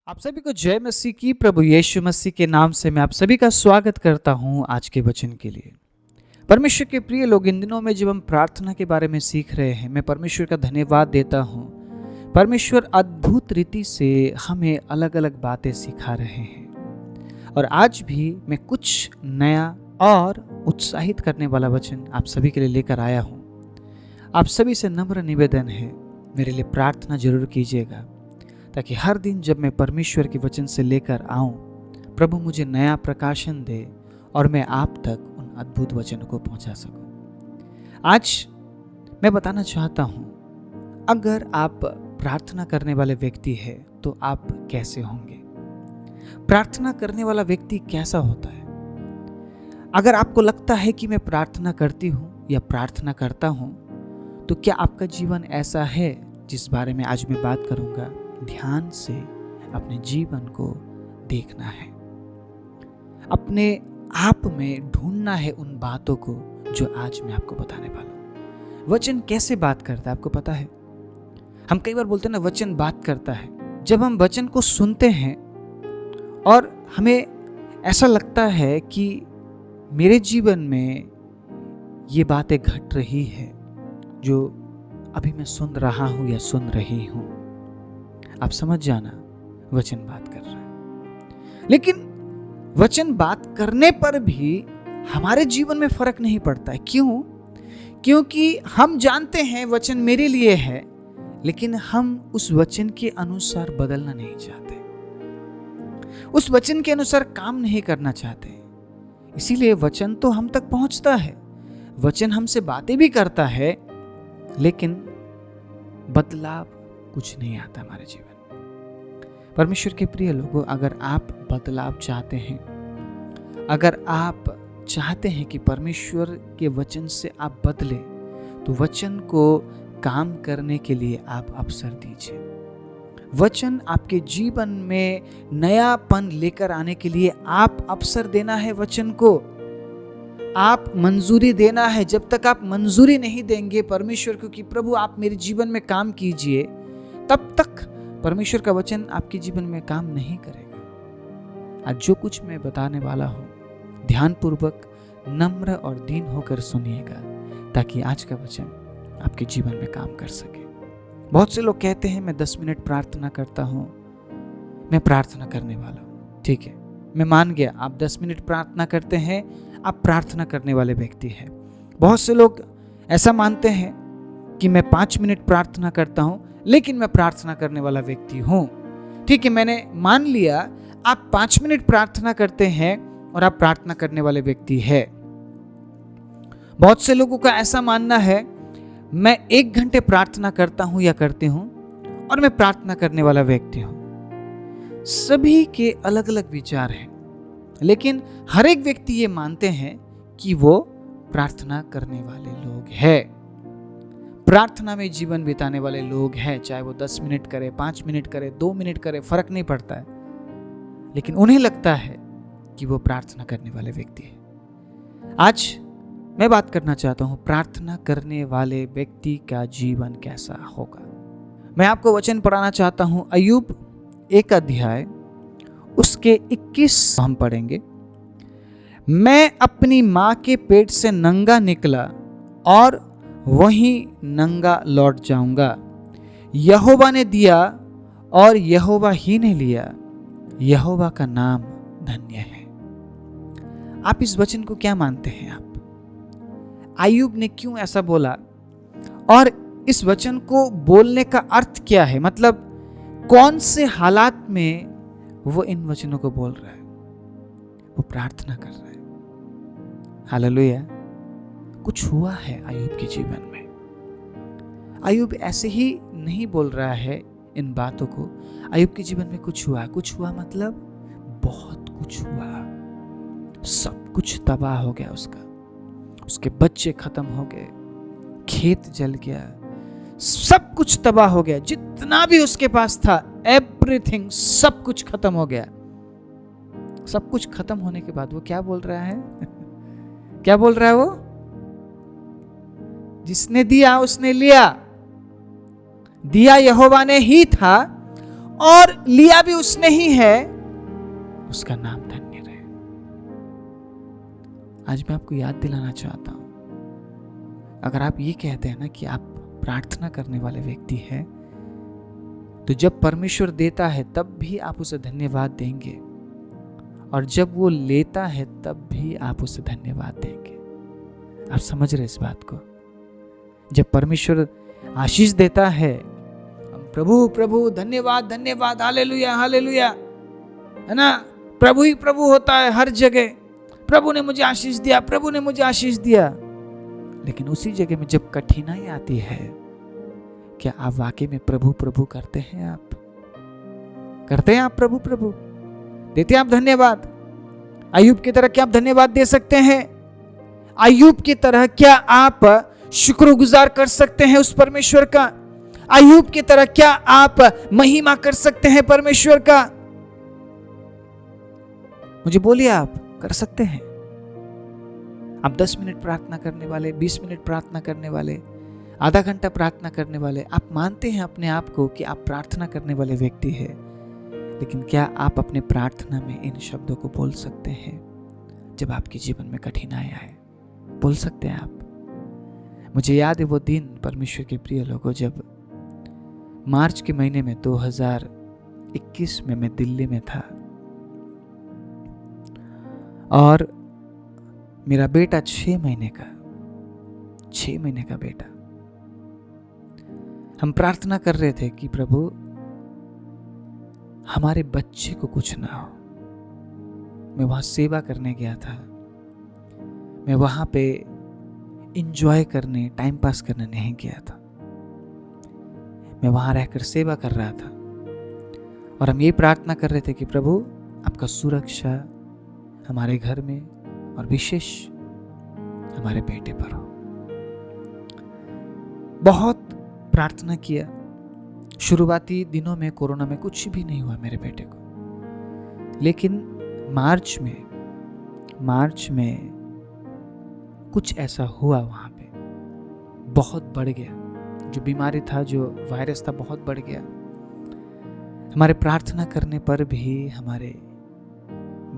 आप सभी को जय मसीह की। प्रभु यीशु मसीह के नाम से मैं आप सभी का स्वागत करता हूं आज के वचन के लिए। परमेश्वर के प्रिय लोग, इन दिनों में जब हम प्रार्थना के बारे में सीख रहे हैं, मैं परमेश्वर का धन्यवाद देता हूं। परमेश्वर अद्भुत रीति से हमें अलग अलग बातें सिखा रहे हैं और आज भी मैं कुछ नया और उत्साहित करने वाला वचन आप सभी के लिए लेकर आया हूं। आप सभी से नम्र निवेदन है, मेरे लिए प्रार्थना जरूर कीजिएगा ताकि हर दिन जब मैं परमेश्वर के वचन से लेकर आऊं, प्रभु मुझे नया प्रकाशन दे और मैं आप तक उन अद्भुत वचनों को पहुंचा सकूं। आज मैं बताना चाहता हूं, अगर आप प्रार्थना करने वाले व्यक्ति हैं तो आप कैसे होंगे। प्रार्थना करने वाला व्यक्ति कैसा होता है। अगर आपको लगता है कि मैं प्रार्थना करती हूं या प्रार्थना करता हूं, तो क्या आपका जीवन ऐसा है जिस बारे में आज मैं बात करूंगा। ध्यान से अपने जीवन को देखना है, अपने आप में ढूंढना है उन बातों को जो आज मैं आपको बताने वाला हूं। वचन कैसे बात करता है आपको पता है। हम कई बार बोलते हैं ना, वचन बात करता है। जब हम वचन को सुनते हैं और हमें ऐसा लगता है कि मेरे जीवन में ये बातें घट रही है जो अभी मैं सुन रहा हूं या सुन रही हूं, आप समझ जाना वचन बात कर रहा है। लेकिन वचन बात करने पर भी हमारे जीवन में फर्क नहीं पड़ता है। क्यों? क्योंकि हम जानते हैं वचन मेरे लिए है, लेकिन हम उस वचन के अनुसार बदलना नहीं चाहते, उस वचन के अनुसार काम नहीं करना चाहते। इसीलिए वचन तो हम तक पहुंचता है, वचन हमसे बातें भी करता है, लेकिन बदलाव कुछ नहीं आता हमारे जीवन। परमेश्वर के प्रिय लोगों, अगर आप बदलाव चाहते हैं, अगर आप चाहते हैं कि परमेश्वर के वचन से आप बदले, तो वचन को काम करने के लिए आप अवसर दीजिए। वचन आपके जीवन में नयापन लेकर आने के लिए आप अवसर देना है। वचन को आप मंजूरी देना है। जब तक आप मंजूरी नहीं देंगे परमेश्वर को कि प्रभु आप मेरे जीवन में काम कीजिए, तब तक परमेश्वर का वचन आपके जीवन में काम नहीं करेगा। आज जो कुछ मैं बताने वाला हूँ, ध्यानपूर्वक नम्र और दीन होकर सुनिएगा ताकि आज का वचन आपके जीवन में काम कर सके। बहुत से लोग कहते हैं मैं 10 मिनट प्रार्थना करता हूँ, मैं प्रार्थना करने वाला हूँ। ठीक है, मैं मान गया आप 10 मिनट प्रार्थना करते हैं, आप प्रार्थना करने वाले व्यक्ति हैं। बहुत से लोग ऐसा मानते हैं कि मैं 5 मिनट प्रार्थना करता हूं, लेकिन मैं प्रार्थना करने वाला व्यक्ति हूं। ठीक है, मैंने मान लिया आप 5 मिनट प्रार्थना करते हैं और आप प्रार्थना करने वाले व्यक्ति है। बहुत से लोगों का ऐसा मानना है मैं 1 घंटे प्रार्थना करता हूं या करती हूं और मैं प्रार्थना करने वाला व्यक्ति हूं। सभी के अलग अलग विचार हैं, लेकिन हर एक व्यक्ति ये मानते हैं कि वो प्रार्थना करने वाले लोग हैं, प्रार्थना में जीवन बिताने वाले लोग हैं। चाहे वो 10 मिनट करे, 5 मिनट करे, 2 मिनट करे, फर्क नहीं पड़ता है, लेकिन उन्हें लगता है कि वो प्रार्थना करने वाले व्यक्ति है। आज मैं बात करना चाहता हूं, प्रार्थना करने वाले व्यक्ति का जीवन कैसा होगा। मैं आपको वचन पढ़ाना चाहता हूं, अय्यूब 1 अध्याय उसके 21 हम पढ़ेंगे। मैं अपनी माँ के पेट से नंगा निकला और वहीं नंगा लौट जाऊंगा। यहोवा ने दिया और यहोवा ही ने लिया, यहोवा का नाम धन्य है। आप इस वचन को क्या मानते हैं? आप अय्यूब ने क्यों ऐसा बोला और इस वचन को बोलने का अर्थ क्या है? मतलब कौन से हालात में वो इन वचनों को बोल रहा है? वो प्रार्थना कर रहा है। हालेलुया। कुछ हुआ है अय्यूब के जीवन में। अय्यूब ऐसे ही नहीं बोल रहा है इन बातों को। अय्यूब के जीवन में कुछ हुआ मतलब बहुत कुछ हुआ। सब कुछ तबाह हो गया उसके बच्चे खत्म हो गए, खेत जल गया, सब कुछ तबाह हो गया। जितना भी उसके पास था, एवरीथिंग, सब कुछ खत्म हो गया। सब कुछ खत्म होने के बाद वो क्या बोल रहा है? क्या बोल रहा है वो? जिसने दिया उसने लिया, दिया यहोवा ने ही था और लिया भी उसने ही है, उसका नाम धन्य रहे। आज मैं आपको याद दिलाना चाहता हूं, अगर आप ये कहते हैं ना कि आप प्रार्थना करने वाले व्यक्ति हैं, तो जब परमेश्वर देता है तब भी आप उसे धन्यवाद देंगे, और जब वो लेता है तब भी आप उसे धन्यवाद देंगे। आप समझ रहे इस बात को? जब परमेश्वर आशीष देता है, प्रभु प्रभु धन्यवाद धन्यवाद, हालेलुया हालेलुया, है ना, प्रभु ही प्रभु होता है हर जगह, प्रभु ने मुझे आशीष दिया, प्रभु ने मुझे आशीष दिया। लेकिन उसी जगह में जब कठिनाई आती है, क्या आप वाकई में प्रभु प्रभु करते हैं? आप करते हैं? आप प्रभु प्रभु देते हैं? आप धन्यवाद अय्यूब की तरह क्या आप धन्यवाद दे सकते हैं? अय्यूब की तरह क्या आप शुक्रगुजार कर सकते हैं उस परमेश्वर का? अय्यूब की तरह क्या आप महिमा कर सकते हैं परमेश्वर का? मुझे बोलिए, आप कर सकते हैं? आप 10 मिनट प्रार्थना करने वाले, 20 मिनट प्रार्थना करने वाले, आधा घंटा प्रार्थना करने वाले, आप मानते हैं अपने आप को कि आप प्रार्थना करने वाले व्यक्ति हैं, लेकिन क्या आप अपने प्रार्थना में इन शब्दों को बोल सकते हैं जब आपके जीवन में कठिनाई आए? बोल सकते हैं आप? मुझे याद है वो दिन, परमेश्वर के प्रिय लोगों, जब मार्च के महीने में 2021 में मैं दिल्ली में था और मेरा बेटा 6 महीने का बेटा, हम प्रार्थना कर रहे थे कि प्रभु हमारे बच्चे को कुछ ना हो। मैं वहां सेवा करने गया था, मैं वहां पे इंजॉय करने, टाइम पास करने नहीं गया था, मैं वहां रहकर सेवा कर रहा था। और हम ये प्रार्थना कर रहे थे कि प्रभु आपका सुरक्षा हमारे घर में और विशेष हमारे बेटे पर हो। बहुत प्रार्थना किया। शुरुआती दिनों में कोरोना में कुछ भी नहीं हुआ मेरे बेटे को, लेकिन मार्च में कुछ ऐसा हुआ, वहां पे बहुत बढ़ गया। जो बीमारी था, जो वायरस था, बहुत बढ़ गया। हमारे प्रार्थना करने पर भी हमारे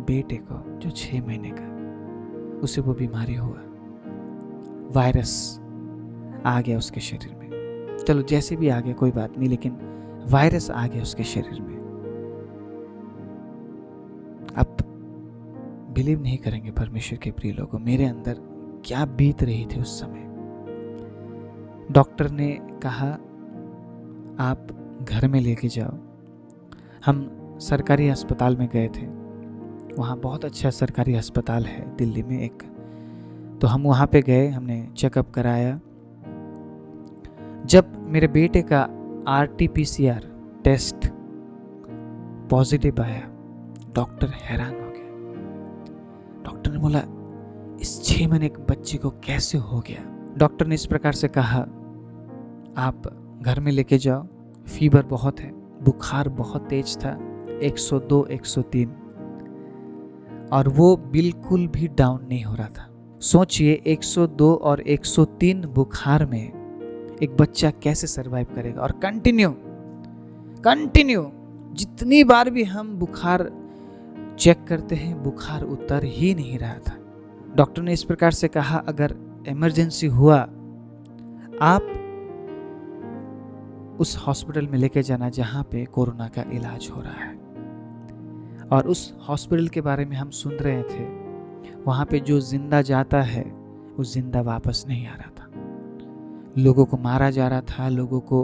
बेटे को, जो 6 महीने का, उसे वो बीमारी हुआ, वायरस आ गया उसके शरीर में। चलो जैसे भी आ गया कोई बात नहीं, लेकिन वायरस आ गया उसके शरीर में। अब बिलीव नहीं करेंगे परमेश्वर के प्रिय लोगों, मेरे अंदर क्या बीत रही थी उस समय। डॉक्टर ने कहा आप घर में लेके जाओ। हम सरकारी अस्पताल में गए थे, वहाँ बहुत अच्छा सरकारी अस्पताल है दिल्ली में एक, तो हम वहाँ पे गए, हमने चेकअप कराया। जब मेरे बेटे का RT-PCR टेस्ट पॉजिटिव आया, डॉक्टर हैरान हो गया। डॉक्टर ने बोला इस 6 महीने के बच्चे को कैसे हो गया? डॉक्टर ने इस प्रकार से कहा आप घर में लेके जाओ, फीवर बहुत है, बुखार बहुत तेज था, 102 103, और वो बिल्कुल भी डाउन नहीं हो रहा था। सोचिए 102 और 103 बुखार में एक बच्चा कैसे सरवाइव करेगा। और कंटिन्यू जितनी बार भी हम बुखार चेक करते हैं, बुखार उतर ही नहीं रहा था। डॉक्टर ने इस प्रकार से कहा अगर इमरजेंसी हुआ आप उस हॉस्पिटल में लेके जाना जहां पे कोरोना का इलाज हो रहा है। और उस हॉस्पिटल के बारे में हम सुन रहे थे, वहां पे जो जिंदा जाता है वो जिंदा वापस नहीं आ रहा था। लोगों को मारा जा रहा था, लोगों को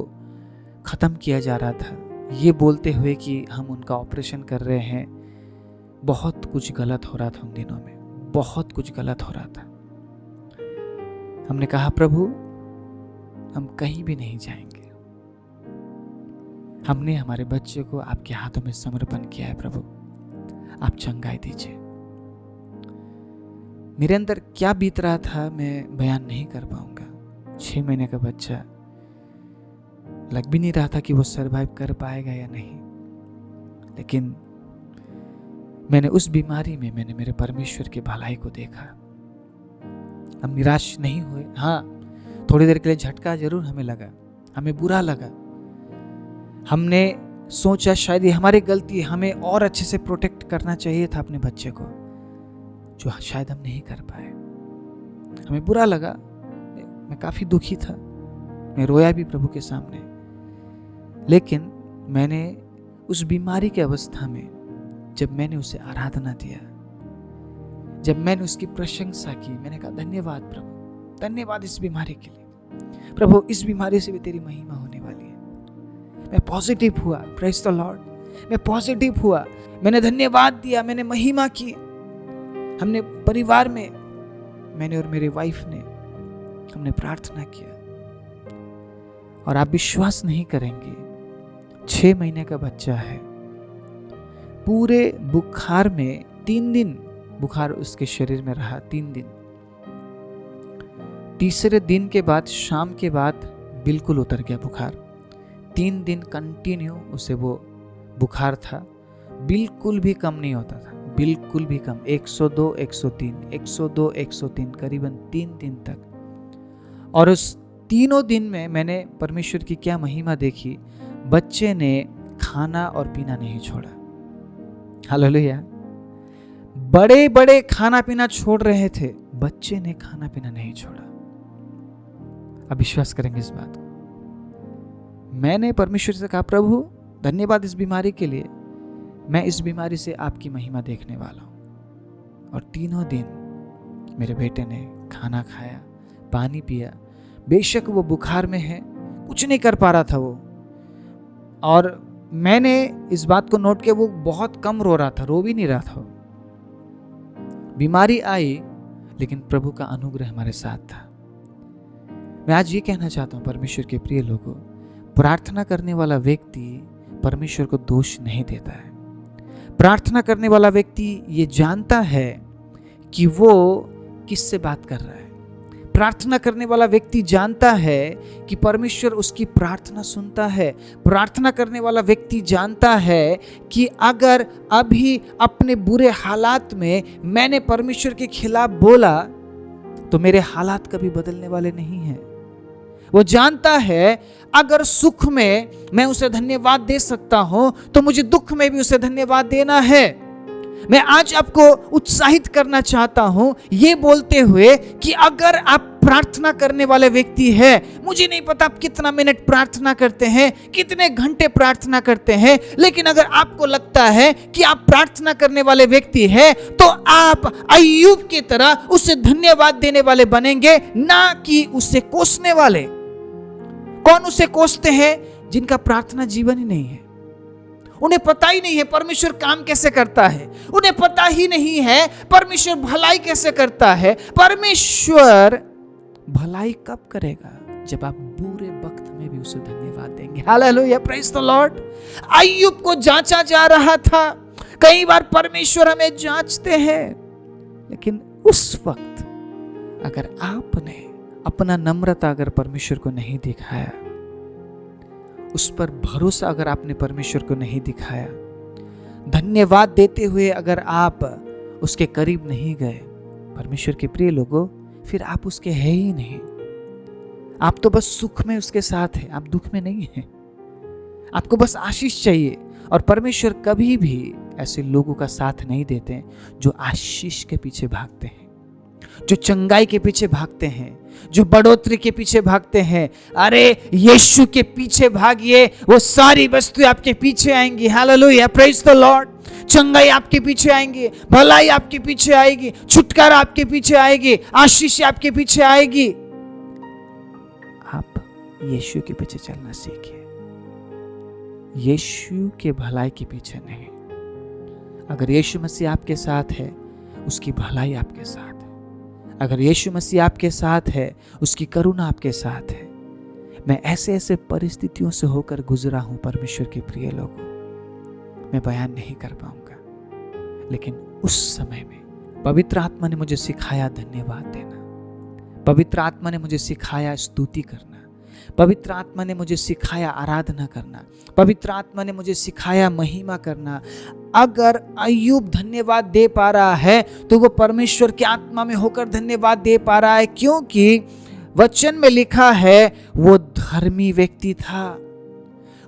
खत्म किया जा रहा था, ये बोलते हुए कि हम उनका ऑपरेशन कर रहे हैं। बहुत कुछ गलत हो रहा था उन दिनों में, बहुत कुछ गलत हो रहा था। हमने कहा प्रभु हम कहीं भी नहीं जाएंगे, हमने हमारे बच्चे को आपके हाथों में समर्पण किया है। प्रभु आप चंगाई दीजिए। मेरे अंदर क्या बीत रहा था मैं बयान नहीं कर पाऊंगा। 6 महीने का बच्चा, लग भी नहीं रहा था कि वो सरवाइव कर पाएगा या नहीं। लेकिन मैंने उस बीमारी में मैंने मेरे परमेश्वर की भलाई को देखा। हम निराश नहीं हुए। हाँ, थोड़ी देर के लिए झटका जरूर हमें लगा, हमें बुरा लगा। हमने सोचा शायद ये हमारी गलती है, हमें और अच्छे से प्रोटेक्ट करना चाहिए था अपने बच्चे को, जो शायद हम नहीं कर पाए। हमें बुरा लगा, मैं काफ़ी दुखी था, मैं रोया भी प्रभु के सामने। लेकिन मैंने उस बीमारी की अवस्था में जब मैंने उसे आराधना दिया, जब मैंने उसकी प्रशंसा की, मैंने कहा धन्यवाद प्रभु, धन्यवाद इस बीमारी के लिए। प्रभु इस बीमारी से भी तेरी महिमा होने वाली है। मैं पॉजिटिव हुआ, प्रेज द लॉर्ड, मैं पॉजिटिव हुआ, मैंने धन्यवाद दिया, मैंने महिमा की। हमने परिवार में, मैंने और मेरी वाइफ ने, हमने प्रार्थना किया। और आप विश्वास नहीं करेंगे, 6 महीने का बच्चा है, पूरे बुखार में 3 दिन बुखार उसके शरीर में रहा, 3 दिन। तीसरे दिन के बाद, शाम के बाद बिल्कुल उतर गया बुखार। 3 दिन कंटिन्यू उसे वो बुखार था, बिल्कुल भी कम नहीं होता था, बिल्कुल भी कम। 102, 103, 102, 103, करीबन 3 दिन तक। और उस तीनों दिन में मैंने परमेश्वर की क्या महिमा देखी, बच्चे ने खाना और पीना नहीं छोड़ा। हालेलुया। बड़े बड़े खाना पीना छोड़ रहे थे, बच्चे ने खाना पीना नहीं छोड़ा। अब विश्वास करेंगे इस बात को। मैंने परमेश्वर से कहा प्रभु धन्यवाद इस बीमारी के लिए, मैं इस बीमारी से आपकी महिमा देखने वाला हूं। और तीनों दिन मेरे बेटे ने खाना खाया, पानी पिया। बेशक वो बुखार में है, कुछ नहीं कर पा रहा था वो, और मैंने इस बात को नोट किया वो बहुत कम रो रहा था, रो भी नहीं रहा था। बीमारी आई लेकिन प्रभु का अनुग्रह हमारे साथ था। मैं आज ये कहना चाहता हूं परमेश्वर के प्रिय लोगों, प्रार्थना करने वाला व्यक्ति परमेश्वर को दोष नहीं देता है। प्रार्थना करने वाला व्यक्ति ये जानता है कि वो किससे बात कर रहा है। प्रार्थना करने वाला व्यक्ति जानता है कि परमेश्वर उसकी प्रार्थना सुनता है। प्रार्थना करने वाला व्यक्ति जानता है कि अगर अभी अपने बुरे हालात में मैंने परमेश्वर के खिलाफ बोला तो मेरे हालात कभी बदलने वाले नहीं हैं। वो जानता है अगर सुख में मैं उसे धन्यवाद दे सकता हूं तो मुझे दुख में भी उसे धन्यवाद देना है। मैं आज आपको उत्साहित करना चाहता हूं ये बोलते हुए कि अगर आप प्रार्थना करने वाले व्यक्ति हैं, मुझे नहीं पता आप कितना मिनट प्रार्थना करते हैं, कितने घंटे प्रार्थना करते हैं, लेकिन अगर आपको लगता है कि आप प्रार्थना करने वाले व्यक्ति हैं तो आप अय्यूब की तरह उसे धन्यवाद देने वाले बनेंगे, ना कि उसे कोसने वाले। कौन उसे कोसते हैं? जिनका प्रार्थना जीवन ही नहीं है। उन्हें पता ही नहीं है परमेश्वर काम कैसे करता है, उन्हें पता ही नहीं है परमेश्वर भलाई कैसे करता है। परमेश्वर भलाई कब करेगा? जब आप बुरे वक्त में भी उसे धन्यवाद देंगे। Hallelujah, praise the lord. अय्यूब को जांचा जा रहा था। कई बार परमेश्वर हमें जांचते हैं, लेकिन उस वक्त अगर आपने अपना नम्रता अगर परमेश्वर को नहीं दिखाया, उस पर भरोसा अगर आपने परमेश्वर को नहीं दिखाया, धन्यवाद देते हुए अगर आप उसके करीब नहीं गए, परमेश्वर के प्रिय लोगों, फिर आप उसके है ही नहीं। आप तो बस सुख में उसके साथ हैं, आप दुख में नहीं हैं। आपको बस आशीष चाहिए। और परमेश्वर कभी भी ऐसे लोगों का साथ नहीं देते जो आशीष के पीछे भागते हैं, जो चंगाई के पीछे भागते हैं, जो बढ़ोतरी के पीछे भागते हैं। अरे यीशु के पीछे भागिए, वो सारी वस्तुएं आपके पीछे आएंगी। Hallelujah, praise the Lord. चंगाई आपके पीछे आएंगी, भलाई आपके पीछे आएगी, छुटकारा आपके पीछे आएगी, आशीष आपके पीछे आएगी। आप यीशु के पीछे चलना सीखिए, यीशु के भलाई के पीछे नहीं। अगर यीशु मसीह आपके साथ है, उसकी भलाई आपके साथ है। अगर यीशु मसीह आपके साथ है, उसकी करुणा आपके साथ है। मैं ऐसे ऐसे परिस्थितियों से होकर गुजरा हूं परमेश्वर के प्रिय लोगों, मैं बयान नहीं कर पाऊंगा। लेकिन उस समय में पवित्र आत्मा ने मुझे सिखाया धन्यवाद देना, पवित्र आत्मा ने मुझे सिखाया स्तुति करना, पवित्र आत्मा ने मुझे सिखाया आराधना करना, पवित्र आत्मा ने मुझे सिखाया महिमा करना। अगर अय्यूब धन्यवाद दे पा रहा है तो वो परमेश्वर की आत्मा में होकर धन्यवाद दे पा रहा है, क्योंकि वचन में लिखा है वो धर्मी व्यक्ति था,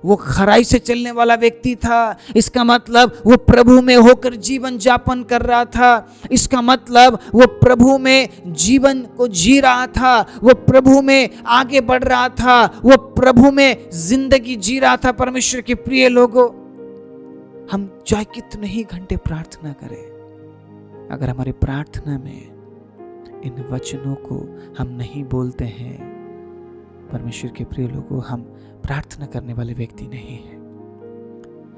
वो खराई से चलने वाला व्यक्ति था। इसका मतलब वो प्रभु में होकर जीवन यापन कर रहा था। इसका मतलब वो प्रभु में जीवन को जी रहा था, वो प्रभु में आगे बढ़ रहा था, वो प्रभु में जिंदगी जी रहा था। परमेश्वर के प्रिय लोगों, हम चाहे कितने ही घंटे प्रार्थना करें, अगर हमारी प्रार्थना में इन वचनों को हम नहीं बोलते हैं, परमेश्वर के प्रिय लोगों, हम प्रार्थना करने वाले व्यक्ति नहीं हैं।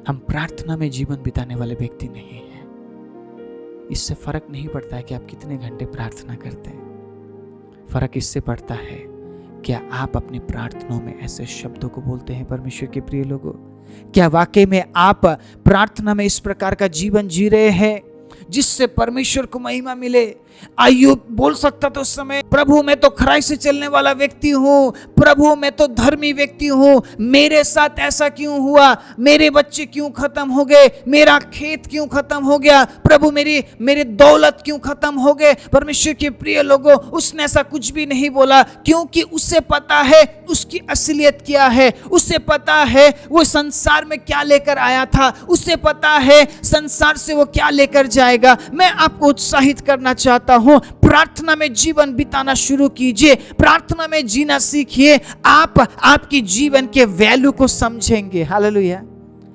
हम प्रार्थना में जीवन बिताने वाले व्यक्ति नहीं हैं। इससे फर्क नहीं पड़ता है कि आप कितने घंटे प्रार्थना करते हैं। फर्क इससे पड़ता है क्या आप अपनी प्रार्थनाओं में ऐसे शब्दों को बोलते हैं। परमेश्वर के प्रिय लोगों, क्या वाकई में आप प्रार्थना में इस प्रकार का जीवन जी रहे हैं जिससे परमेश्वर को महिमा मिले। अय्यूब बोल सकता था उस समय, प्रभु मैं तो खराई से चलने वाला व्यक्ति हूँ, प्रभु मैं तो धर्मी व्यक्ति हूँ, मेरे साथ ऐसा क्यों हुआ, मेरे बच्चे क्यों खत्म हो गए, मेरा खेत क्यों खत्म हो गया, प्रभु मेरे दौलत क्यों खत्म हो गए। परमेश्वर के प्रिय लोगों, उसने ऐसा कुछ भी नहीं बोला, क्योंकि उसे पता है उसकी असलियत क्या है, उसे पता है वो संसार में क्या लेकर आया था, उसे पता है संसार से वो क्या लेकर जाएगा। मैं आपको उत्साहित करना चाहता हूं, प्रार्थना में जीवन बिताना शुरू कीजिए, प्रार्थना में जीना सीखिए। आप आपकी जीवन के वैल्यू को समझेंगे। हालेलुया।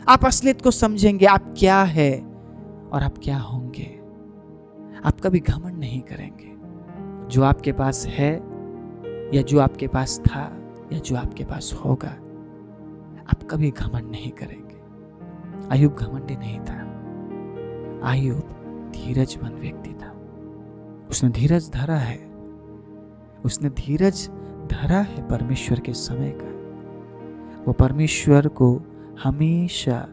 आप असलियत को समझेंगे, आप क्या है और आप क्या होंगे। आप कभी घमंड नहीं करेंगे। जो आपके पास है या जो आपके पास था या जो आपके पास होगा, आप कभी घमंड नहीं करेंगे। अय्यूब घमंडी नहीं था। अय्यूब धीरजमंद व्यक्ति था। उसने धीरज धरा है, उसने धीरज धरा है परमेश्वर के समय का। वो परमेश्वर को हमेशा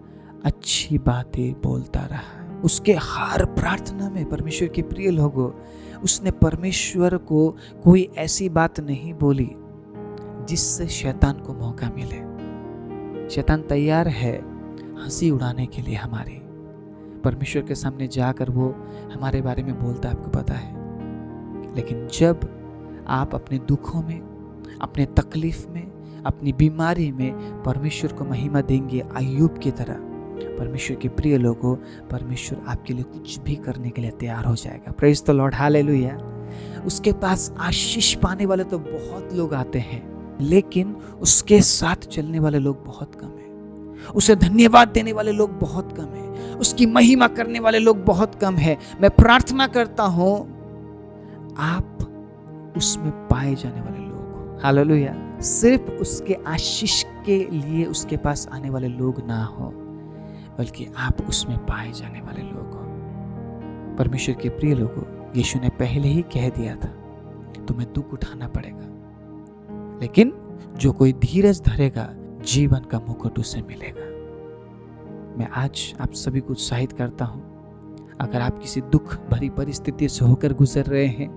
अच्छी बातें बोलता रहा। उसके हर प्रार्थना में, परमेश्वर के प्रिय लोगों, उसने परमेश्वर को कोई ऐसी बात नहीं बोली जिससे शैतान को मौका मिले। शैतान तैयार है हंसी उड़ाने के लिए हमारी। परमेश्वर के सामने जाकर वो हमारे बारे में बोलता है, आपको पता है। लेकिन जब आप अपने दुखों में, अपने तकलीफ में, अपनी बीमारी में परमेश्वर को महिमा देंगे अय्यूब की तरह, परमेश्वर के प्रिय लोगों, परमेश्वर आपके लिए कुछ भी करने के लिए तैयार हो जाएगा। Praise the Lord, hallelujah. उसके पास आशीष पाने वाले तो बहुत लोग आते हैं, लेकिन उसके साथ चलने वाले लोग बहुत कम हैं। उसे धन्यवाद देने वाले लोग बहुत कम हैं। उसकी महिमा करने वाले लोग बहुत कम हैं। मैं प्रार्थना करता हूं आप उसमें पाए जाने वाले लोग, हालेलुया, सिर्फ उसके आशीष के लिए उसके पास आने वाले लोग ना हो, बल्कि आप उसमें पाए जाने वाले लोग हो। परमेश्वर के प्रिय लोगों, यीशु ने पहले ही कह दिया था तुम्हें दुख उठाना पड़ेगा, लेकिन जो कोई धीरज धरेगा जीवन का मुकुट उसे मिलेगा। मैं आज आप सभी को उत्साहित करता हूं, अगर आप किसी दुख भरी परिस्थिति से होकर गुजर रहे हैं,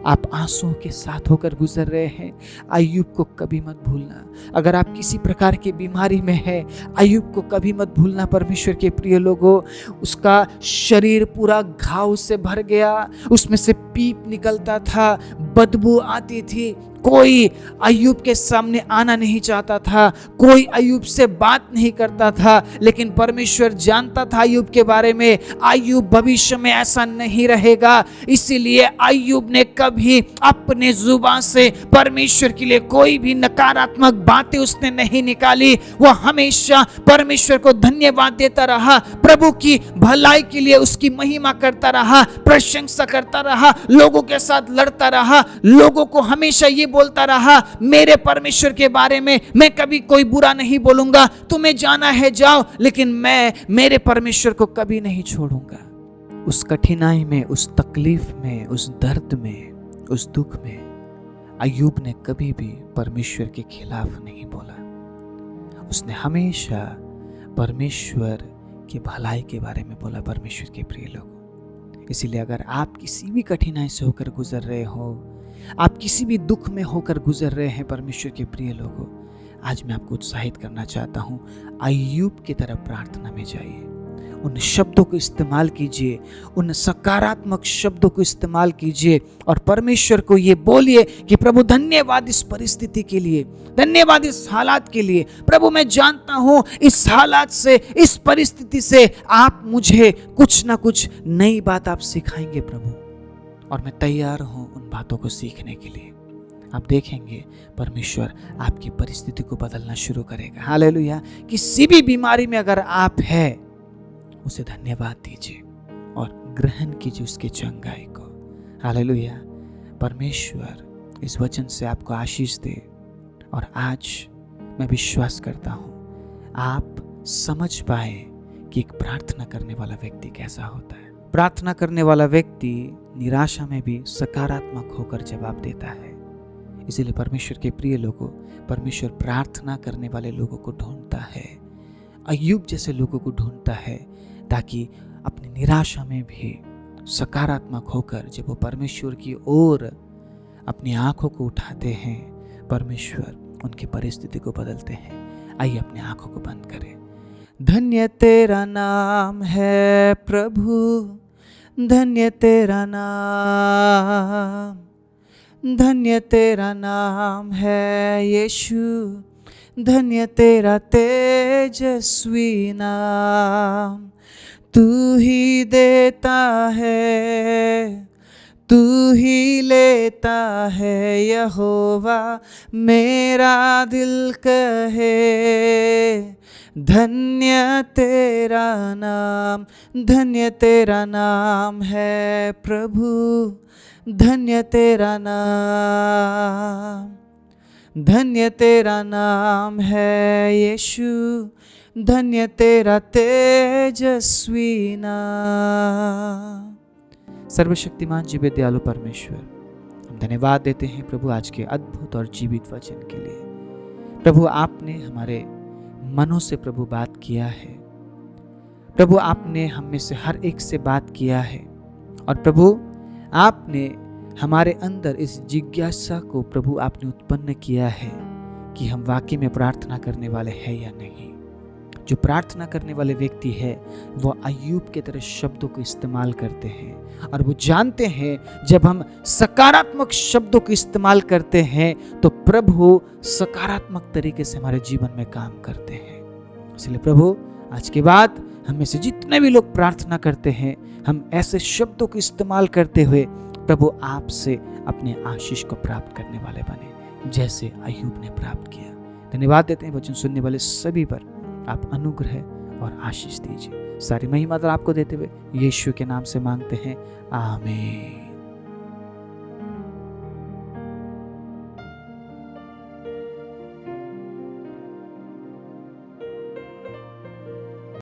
आप आंसुओं के साथ होकर गुजर रहे हैं, अय्यूब को कभी मत भूलना। अगर आप किसी प्रकार की बीमारी में हैं, अय्यूब को कभी मत भूलना। परमेश्वर के प्रिय लोगों, उसका शरीर पूरा घाव से भर गया, उसमें से पीप निकलता था, बदबू आती थी। कोई अय्यूब के सामने आना नहीं चाहता था, कोई अय्यूब से बात नहीं करता था, लेकिन परमेश्वर जानता था अय्यूब के बारे में, अय्यूब भविष्य में ऐसा नहीं रहेगा। इसीलिए अय्यूब ने कभी अपने जुबान से परमेश्वर के लिए कोई भी नकारात्मक बातें उसने नहीं निकाली। वो हमेशा परमेश्वर को धन्यवाद देता रहा, प्रभु की भलाई के लिए उसकी महिमा करता रहा, प्रशंसा करता रहा, लोगों के साथ लड़ता रहा, लोगों को हमेशा ये बोलता रहा मेरे परमेश्वर के बारे में, मैं कभी कोई बुरा नहीं बोलूंगा, तुम्हें जाना है जाओ, लेकिन मैं मेरे परमेश्वर को कभी नहीं छोड़ूंगा। उस कठिनाई में, उस तकलीफ में, उस दर्द में, उस दुख में अय्यूब ने कभी भी परमेश्वर के खिलाफ नहीं बोला। उसने हमेशा परमेश्वर की भलाई के बारे में बोला। परमेश्वर के प्रिय लोगों, इसीलिए अगर आप किसी भी कठिनाई से होकर गुजर रहे हो, आप किसी भी दुख में होकर गुजर रहे हैं, परमेश्वर के प्रिय लोगों, आज मैं आपको उत्साहित करना चाहता हूं, अय्यूब की तरह प्रार्थना में जाइए। उन शब्दों को इस्तेमाल कीजिए, उन सकारात्मक शब्दों को इस्तेमाल कीजिए और परमेश्वर को ये बोलिए कि प्रभु धन्यवाद इस परिस्थिति के लिए, धन्यवाद इस हालात के लिए। प्रभु मैं जानता हूं इस हालात से, इस परिस्थिति से आप मुझे कुछ ना कुछ नई बात आप सिखाएंगे प्रभु, और मैं तैयार हूं उन बातों को सीखने के लिए। आप देखेंगे परमेश्वर आपकी परिस्थिति को बदलना शुरू करेगा। हालेलुया। किसी भी बीमारी में अगर आप हैं, उसे धन्यवाद दीजिए और ग्रहण कीजिए उसकी चंगाई को। हालेलुया। परमेश्वर इस वचन से आपको आशीष दे। और आज मैं विश्वास करता हूं आप समझ पाए कि एक प्रार्थना करने वाला व्यक्ति कैसा होता है। प्रार्थना करने वाला व्यक्ति निराशा में भी सकारात्मक होकर जवाब देता है। इसीलिए परमेश्वर के प्रिय लोगों, परमेश्वर प्रार्थना करने वाले लोगों को ढूंढता है, अय्यूब जैसे लोगों को ढूंढता है, ताकि अपनी निराशा में भी सकारात्मक होकर जब वो परमेश्वर की ओर अपनी आंखों को उठाते हैं, परमेश्वर उनकी परिस्थिति को बदलते हैं। आइए अपनी आंखों को बंद करें। धन्य तेरा नाम है प्रभु, धन्य तेरा नाम, धन्य तेरा नाम है यीशु, धन्य तेरा तेजस्वी नाम। तू ही देता है, तू ही लेता है यहोवा, मेरा दिल कहे धन्य तेरा नाम, धन्य तेरा नाम है प्रभु, धन्य तेरा नाम, धन्य तेरा नाम है यीशु, धन्य तेरा तेजस्वी नाम। सर्वशक्तिमान जीवित दयालु परमेश्वर, हम धन्यवाद देते हैं प्रभु आज के अद्भुत और जीवित वचन के लिए। प्रभु आपने हमारे मनों से प्रभु बात किया है। प्रभु आपने हम में से हर एक से बात किया है। और प्रभु आपने हमारे अंदर इस जिज्ञासा को प्रभु आपने उत्पन्न किया है कि हम वाकई में प्रार्थना करने वाले हैं या नहीं। जो प्रार्थना करने वाले व्यक्ति है वो अय्यूब के तरह शब्दों को इस्तेमाल करते हैं और वो जानते हैं जब हम सकारात्मक शब्दों को इस्तेमाल करते हैं तो प्रभु सकारात्मक तरीके से हमारे जीवन में काम करते हैं। इसलिए प्रभु आज के बाद हम में से जितने भी लोग प्रार्थना करते हैं, हम ऐसे शब्दों को इस्तेमाल करते हुए प्रभु आपसे अपने आशीष को प्राप्त करने वाले बने, जैसे अय्यूब ने प्राप्त किया। धन्यवाद देते हैं वचन सुनने वाले सभी पर आप अनुग्रह और आशीष दीजिए। सारी महिमा आपको देते हुए यीशु के नाम से मांगते हैं, आमीन।